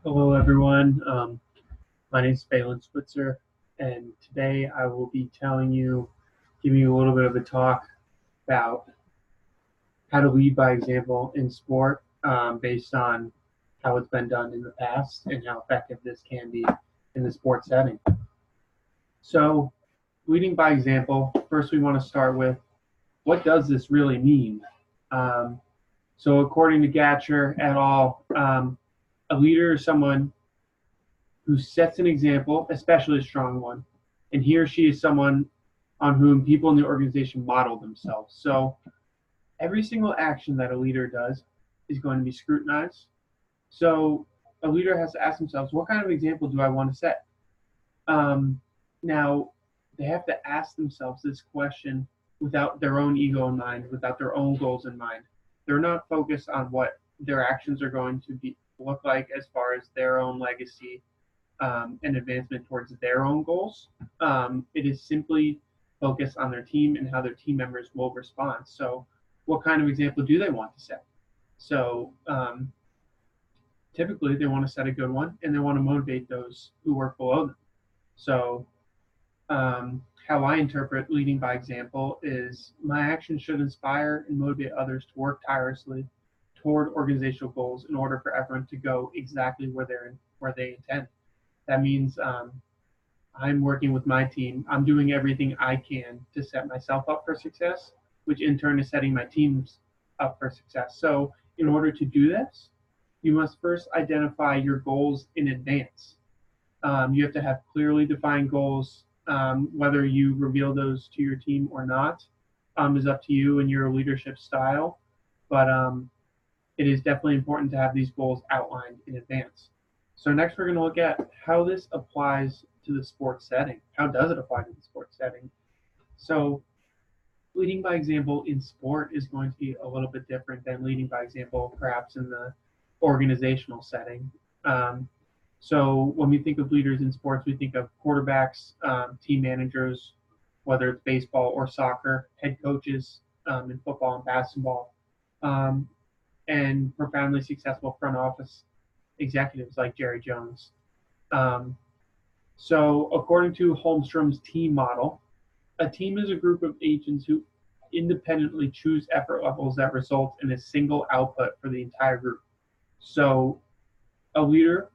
Hello, everyone. My name is Phelan Spitzer, and today I will be giving you a little bit of a talk about how to lead by example in sport, based on how it's been done in the past and how effective this can be in the sports setting. So, leading by example, first we want to start with what does this really mean? Um, according to Gatcher et al., a leader is someone who sets an example, especially a strong one, and he or she is someone on whom people in the organization model themselves. So every single action that a leader does is going to be scrutinized. So a leader has to ask themselves, what kind of example do I want to set? Um, Now, they have to ask themselves this question without their own ego in mind, without their own goals in mind. They're not focused on what their actions are going to be look like as far as their own legacy, and advancement towards their own goals. It is simply focused on their team and how their team members will respond. So, what kind of example do they want to set? So, typically, they want to set a good one and they want to motivate those who work below them. So, how I interpret leading by example is my actions should inspire and motivate others to work tirelessly toward organizational goals in order for everyone to go exactly where they intend. That means I'm working with my team. I'm doing everything I can to set myself up for success, which in turn is setting my teams up for success. So, in order to do this, you must first identify your goals in advance. You have to have clearly defined goals. Whether you reveal those to your team or not is up to you and your leadership style. But it is definitely important to have these goals outlined in advance. So next we're going to look at how this applies to the sports setting. How does it apply to the sports setting? So leading by example in sport is going to be a little bit different than leading by example perhaps in the organizational setting. Um, so when we think of leaders in sports, we think of quarterbacks, team managers, whether it's baseball or soccer, head coaches in football and basketball, um, and profoundly successful front office executives like Jerry Jones. Um, according to Holmstrom's team model, a team is a group of agents who independently choose effort levels that result in a single output for the entire group. So, a leader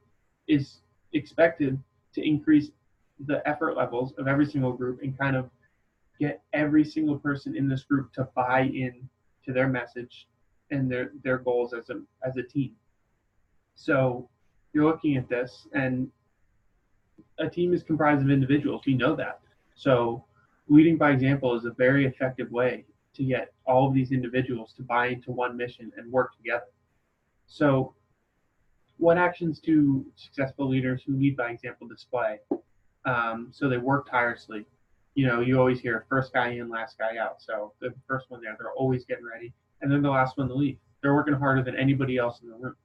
is expected to increase the effort levels of every single group and kind of get every single person in this group to buy in to their message and their goals as a team. So you're looking at this, and a team is comprised of individuals. We know that. So leading by example is a very effective way to get all of these individuals to buy into one mission and work together. So, what actions do successful leaders who lead by example display? So they work tirelessly. You know, you always hear first guy in, last guy out. So the first one there, they're always getting ready, and then the last one to leave. They're working harder than anybody else in the room.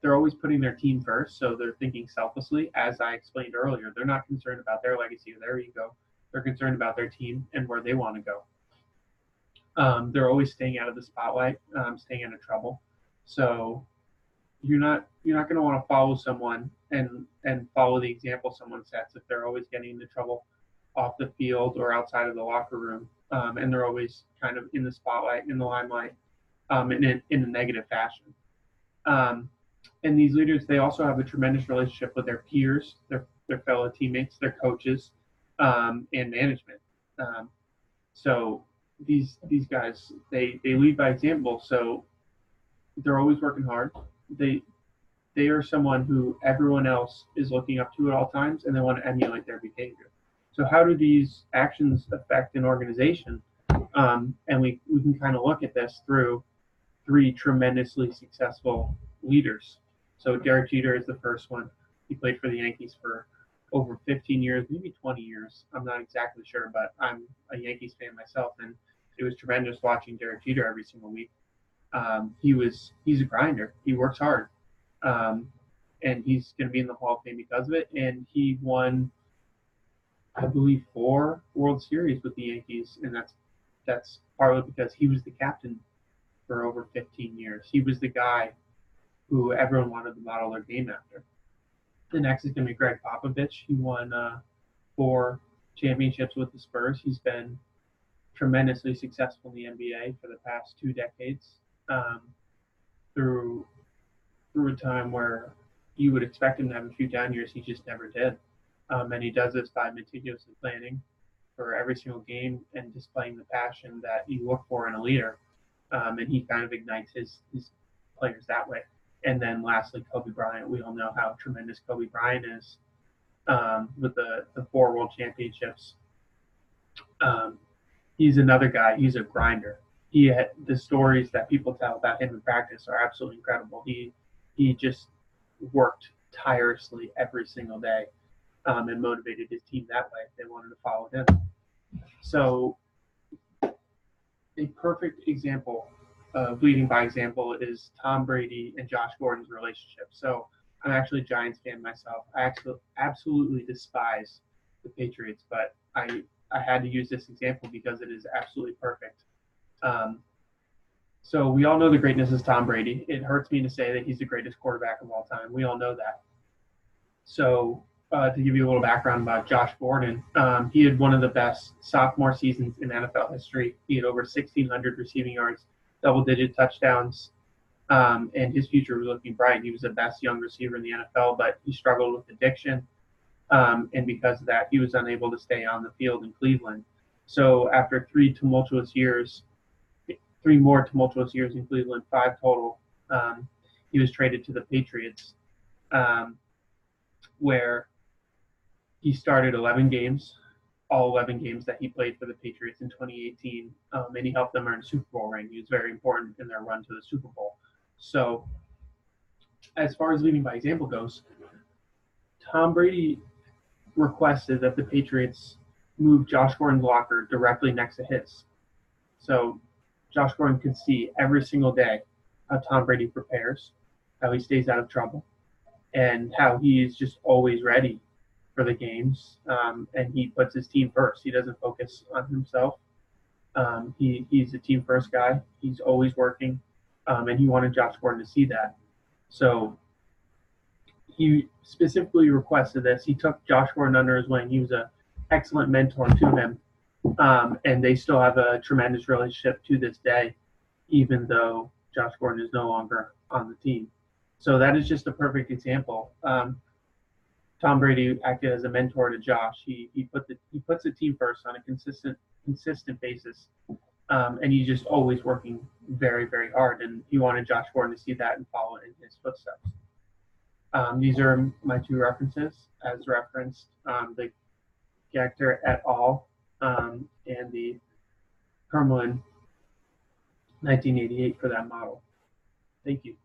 They're always putting their team first, so they're thinking selflessly. As I explained earlier, they're not concerned about their legacy or their ego. They're concerned about their team and where they want to go. They're always staying out of the spotlight, staying out of trouble. So you're not going to want to follow someone and follow the example someone sets if they're always getting into trouble off the field or outside of the locker room, and they're always kind of in the spotlight, in the limelight, in a negative fashion. Um, and these leaders, they also have a tremendous relationship with their peers, their fellow teammates, their coaches, and management. Um, so these guys, they lead by example. So they're always working hard. They they are someone who everyone else is looking up to at all times, and they want to emulate their behavior. So how do these actions affect an organization? And we can kind of look at this through three tremendously successful leaders. So Derek Jeter is the first one. He played for the Yankees for over 15 years, maybe 20 years. I'm not exactly sure, but I'm a Yankees fan myself, and it was tremendous watching Derek Jeter every single week. He's a grinder. He works hard, um, and he's going to be in the Hall of Fame because of it. And he won, I believe, 4 World Series with the Yankees, and that's partly because he was the captain for over 15 years. He was the guy who everyone wanted to model their game after. The next is going to be Greg Popovich. He won 4 championships with the Spurs. He's been tremendously successful in the NBA for the past 2 decades, through a time where you would expect him to have a few down years. He just never did. And he does this by meticulously planning for every single game and displaying the passion that you look for in a leader. And he kind of ignites his players that way. And then lastly, Kobe Bryant. We all know how tremendous Kobe Bryant is, with the 4 world championships. He's another guy. He's a grinder. The stories that people tell about him in practice are absolutely incredible. He just worked tirelessly every single day, and motivated his team that way if they wanted to follow him. So a perfect example of leading by example is Tom Brady and Josh Gordon's relationship. So I'm actually a Giants fan myself. I absolutely despise the Patriots, but I had to use this example because it is absolutely perfect. So we all know the greatness is Tom Brady. It hurts me to say that he's the greatest quarterback of all time. We all know that. So to give you a little background about Josh Gordon, he had one of the best sophomore seasons in NFL history. He had over 1,600 receiving yards, double-digit touchdowns, and his future was looking bright. He was the best young receiver in the NFL, but he struggled with addiction, and because of that, he was unable to stay on the field in Cleveland. So after 3 more tumultuous years in Cleveland, 5 total, he was traded to the Patriots, where he started 11 games, all 11 games that he played for the Patriots in 2018, and he helped them earn a Super Bowl ring. He was very important in their run to the Super Bowl. So as far as leading by example goes, Tom Brady requested that the Patriots move Josh Gordon's locker directly next to his. So Josh Gordon can see every single day how Tom Brady prepares, how he stays out of trouble, and how he is just always ready for the games, and he puts his team first. He doesn't focus on himself. He's a team first guy. He's always working, and he wanted Josh Gordon to see that. So he specifically requested this. He took Josh Gordon under his wing. He was an excellent mentor to him, and they still have a tremendous relationship to this day, even though Josh Gordon is no longer on the team. So that is just a perfect example. Tom Brady acted as a mentor to Josh. He puts the team first on a consistent basis, and he's just always working very, very hard. And he wanted Josh Gordon to see that and follow in his footsteps. These are my 2 references, as referenced, the Gacter et al. And the Hermelin 1988 for that model. Thank you.